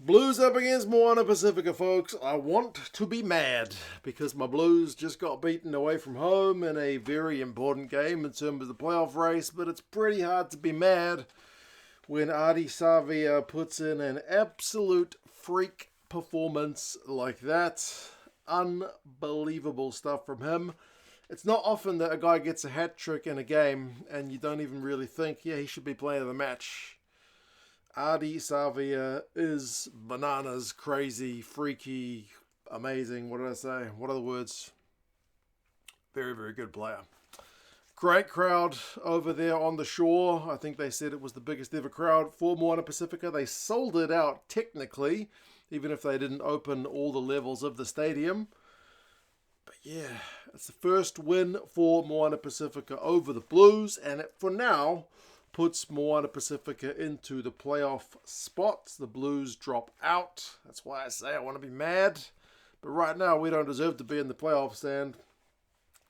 Blues up against Moana Pasifika, folks. I want to be mad because my Blues just got beaten away from home in a very important game in terms of the playoff race, but it's pretty hard to be mad when Adi Savia puts in an absolute freak performance like that. Unbelievable stuff from him. It's not often that a guy gets a hat trick in a game and you don't even really think, yeah, he should be playing of the match. Adi Savia is bananas, crazy, freaky, amazing. What did I say? What are the words? Very, very good player. Great crowd over there on the shore. I think they said it was the biggest ever crowd for Moana Pasifika. They sold it out technically, even if they didn't open all the levels of the stadium. But yeah, it's the first win for Moana Pasifika over the Blues, and it, for now, puts Moana Pasifika into the playoff spots. The Blues drop out. That's why I say I want to be mad. But right now, we don't deserve to be in the playoffs, and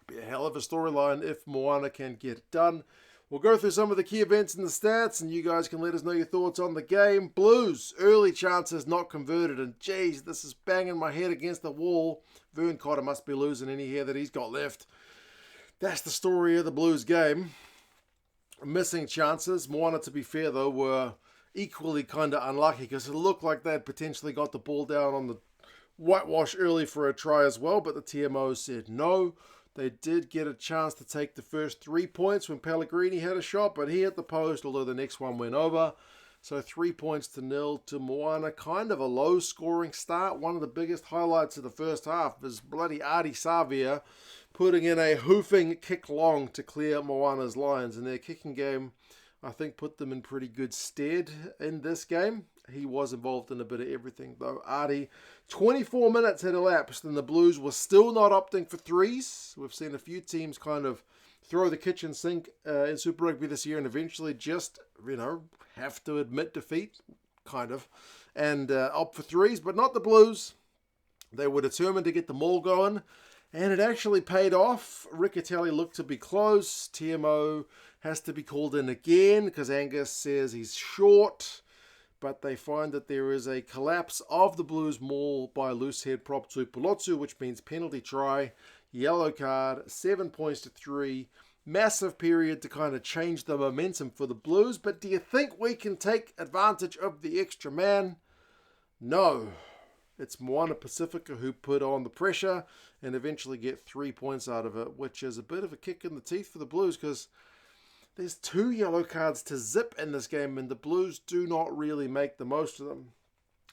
be a hell of a storyline if Moana can get it done. We'll go through some of the key events and the stats, and you guys can let us know your thoughts on the game. Blues, early chances not converted, and geez, this is banging my head against the wall. Vern Cotter must be losing any hair that he's got left. That's the story of the Blues game. Missing chances. Moana, to be fair, though, were equally kind of unlucky because it looked like they had potentially got the ball down on the whitewash early for a try as well, but the TMO said no. They did get a chance to take the first 3 points when Pellegrini had a shot, but he hit the post, although the next one went over. So 3 points to nil to Moana. Kind of a low-scoring start. One of the biggest highlights of the first half is bloody Adi Savia putting in a hoofing kick long to clear Moana's lines. And their kicking game, I think, put them in pretty good stead in this game. He was involved in a bit of everything, though. Adi, 24 minutes had elapsed, and the Blues were still not opting for threes. We've seen a few teams kind of throw the kitchen sink in Super Rugby this year and eventually just, have to admit defeat, kind of, and opt for threes, but not the Blues. They were determined to get the maul going, and it actually paid off. Riccatelli looked to be close. TMO has to be called in again because Angus says he's short, but they find that there is a collapse of the Blues maul by loose head prop Tuipulotu, which means penalty try, yellow card, 7 points to 3. Massive period to kind of change the momentum for the Blues, but do you think we can take advantage of the extra man? No. It's Moana Pasifika who put on the pressure and eventually get 3 points out of it, which is a bit of a kick in the teeth for the Blues because there's 2 yellow cards to zip in this game and the Blues do not really make the most of them.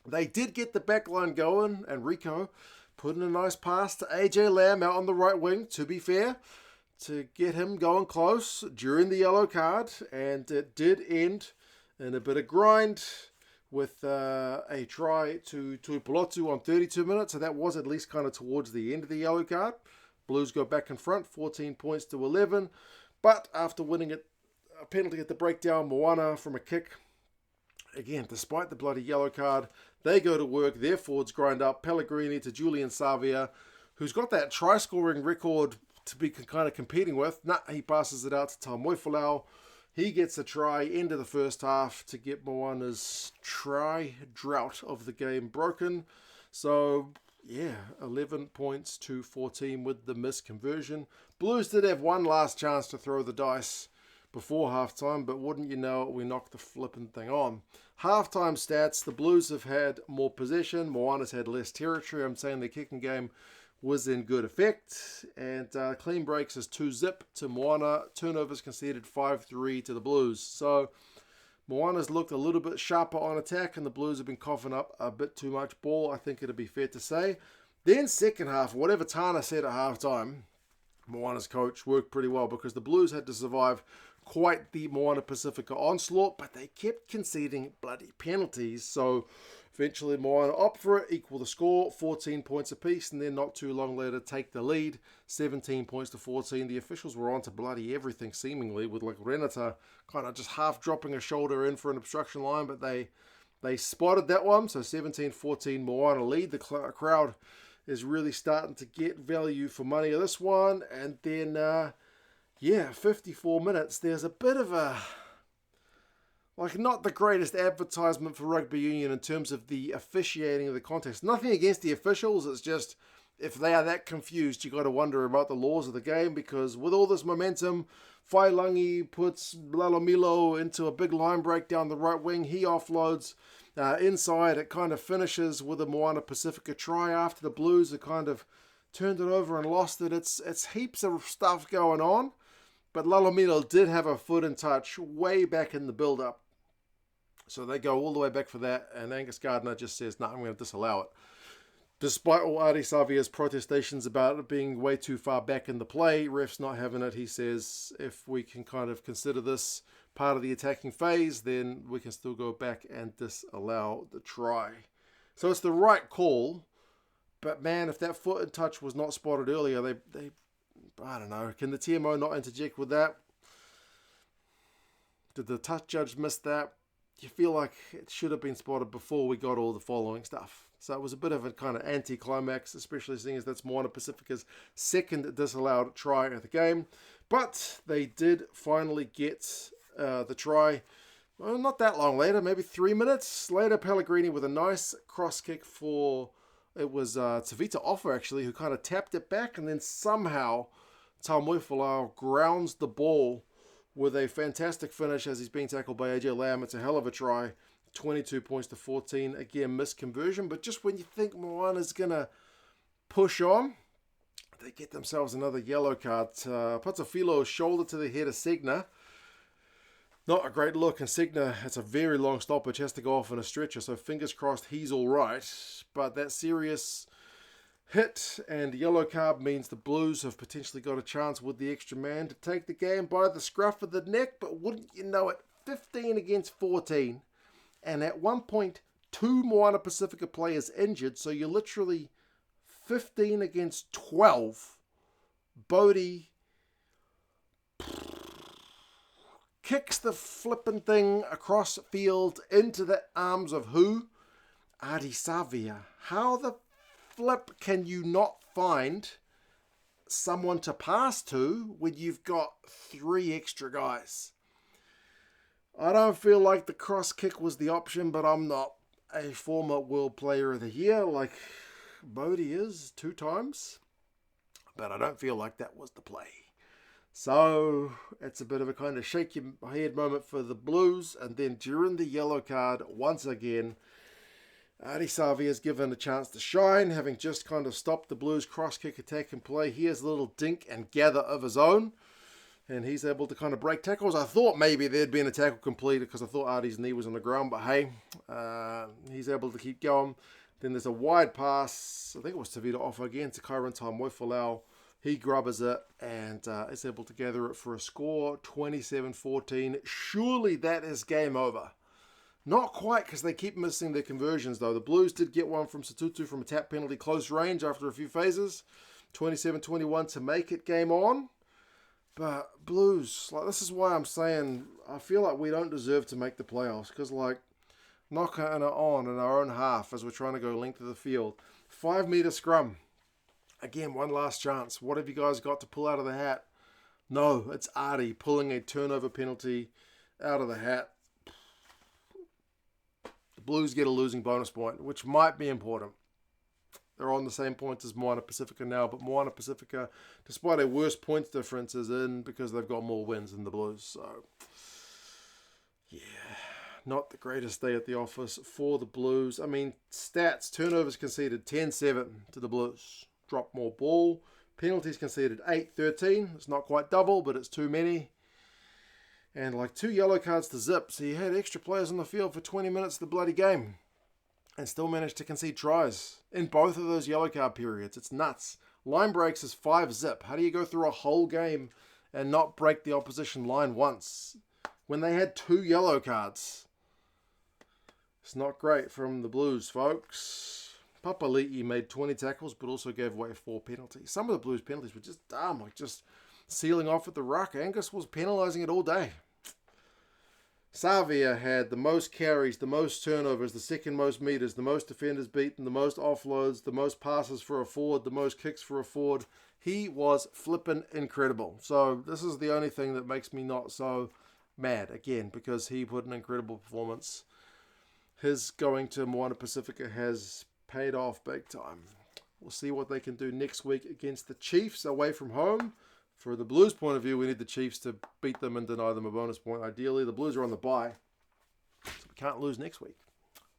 They did get the back line going, and Rico put in a nice pass to AJ Lamb out on the right wing, to be fair, to get him going close during the yellow card, and it did end in a bit of grind with a try to Tuipulotu on 32 minutes, so that was at least kind of towards the end of the yellow card. Blues go back in front, 14 points to 11, but after winning a penalty at the breakdown, Moana from a kick, again, despite the bloody yellow card, they go to work, their forwards grind up, Pellegrini to Julian Savia, who's got that try-scoring record to be kind of competing with. He passes it out to Tamoifulau. He gets a try into the first half to get Moana's try drought of the game broken. So, 11 points to 14 with the missed conversion. Blues did have one last chance to throw the dice before halftime, but wouldn't you know it, we knocked the flipping thing on. Halftime stats, the Blues have had more possession. Moana's had less territory. I'm saying the kicking game was in good effect, and clean breaks is 2-0 to Moana. Turnovers conceded 5-3 to the Blues. So Moana's looked a little bit sharper on attack, and the Blues have been coughing up a bit too much ball, I think it'd be fair to say. Then second half, whatever Tana said at halftime, Moana's coach worked pretty well because the Blues had to survive quite the Moana Pasifika onslaught, but they kept conceding bloody penalties. So eventually Moana opt for it, equal the score, 14 points apiece, and then not too long later take the lead, 17 points to 14. The officials were on to bloody everything seemingly, with like Renata kind of just half dropping a shoulder in for an obstruction line, but they spotted that one. So 17-14 Moana lead. The crowd is really starting to get value for money of this one. And then 54 minutes, there's a bit of a like, not the greatest advertisement for rugby union in terms of the officiating of the contest. Nothing against the officials, it's just, if they are that confused, you got to wonder about the laws of the game, because with all this momentum, Whailangi puts Lalomilo into a big line break down the right wing. He offloads inside. It kind of finishes with a Moana Pasifika try after the Blues have kind of turned it over and lost it. It's heaps of stuff going on, but Lalomilo did have a foot in touch way back in the build-up. So they go all the way back for that, and Angus Gardner just says, no, I'm going to disallow it. Despite all Adi Savia's protestations about it being way too far back in the play, ref's not having it. He says, if we can kind of consider this part of the attacking phase, then we can still go back and disallow the try. So it's the right call, but man, if that foot in touch was not spotted earlier, they I don't know, can the TMO not interject with that? Did the touch judge miss that? You feel like it should have been spotted before we got all the following stuff. So it was a bit of a kind of anti-climax, especially seeing as that's Moana Pasifika's second disallowed try of the game. But they did finally get the try. Well, not that long later, maybe 3 minutes later. Pellegrini with a nice cross kick for, it was Tavita Offa actually, who kind of tapped it back, and then somehow Taumuifalau grounds the ball with a fantastic finish as he's being tackled by AJ Lamb. It's a hell of a try. 22 points to 14. Again, missed conversion. But just when you think Moana's going to push on, they get themselves another yellow card. Patafilo shoulder to the head of Segna. Not a great look. And Segna, it's a very long stoppage, has to go off in a stretcher. So fingers crossed he's all right. But that serious hit and yellow card means the Blues have potentially got a chance with the extra man to take the game by the scruff of the neck. But wouldn't you know it, 15 against 14. And at one point, 2 Moana Pasifika players injured. So you're literally 15 against 12. Bodie kicks the flippin' thing across field into the arms of who? Adi Savia. How the flip can you not find someone to pass to when you've got 3 extra guys? I don't feel like the cross kick was the option, but I'm not a former World Player of the Year like Bodie is 2 times. But I don't feel like that was the play. So it's a bit of a kind of shake your head moment for the Blues. And then during the yellow card, once again, Adi Savia is given a chance to shine, having just kind of stopped the Blues cross kick attack and play. He has a little dink and gather of his own. And he's able to kind of break tackles. I thought maybe there'd been a tackle completed because I thought Artie's knee was on the ground. But hey, he's able to keep going. Then there's a wide pass. I think it was Tavita Offa again to Kyron Taumuifalau. He grubbers it and is able to gather it for a score. 27-14. Surely that is game over. Not quite, because they keep missing their conversions though. The Blues did get one from Satutu from a tap penalty close range after a few phases. 27-21 to make it game on. But Blues, like, this is why I'm saying I feel like we don't deserve to make the playoffs, because like knocking it on in our own half as we're trying to go length of the field. 5 meter scrum. Again, one last chance. What have you guys got to pull out of the hat? No, it's Artie pulling a turnover penalty out of the hat. The Blues get a losing bonus point, which might be important. They're on the same points as Moana Pasifika now, but Moana Pasifika, despite a worse points difference, is in because they've got more wins than the Blues. So, yeah, not the greatest day at the office for the Blues. I mean, stats, turnovers conceded 10-7 to the Blues. Drop more ball. Penalties conceded 8-13. It's not quite double, but it's too many. And like 2 yellow cards to zip. So you had extra players on the field for 20 minutes of the bloody game. And still managed to concede tries in both of those yellow card periods. It's nuts. Line breaks is 5 zip. How do you go through a whole game and not break the opposition line once when they had 2 yellow cards? It's not great from the Blues, folks. Papali'i made 20 tackles but also gave away 4 penalties. Some of the Blues penalties were just dumb, like just sealing off at the ruck. Angus was penalising it all day. Savia had the most carries, the most turnovers, the second most meters, the most defenders beaten, the most offloads, the most passes for a forward, the most kicks for a forward. He was flippin' incredible. So this is the only thing that makes me not so mad again because he put an incredible performance. His going to Moana Pasifika has paid off big time. We'll see what they can do next week against the Chiefs away from home. For the Blues' point of view, we need the Chiefs to beat them and deny them a bonus point. Ideally, the Blues are on the bye, so we can't lose next week.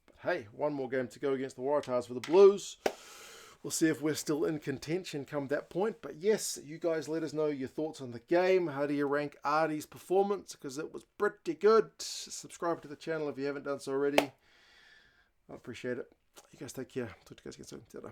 But hey, one more game to go against the Waratahs for the Blues. We'll see if we're still in contention come that point. But yes, you guys let us know your thoughts on the game. How do you rank Artie's performance? Because it was pretty good. Subscribe to the channel if you haven't done so already. I appreciate it. You guys take care. Talk to you guys again soon. Ta-da.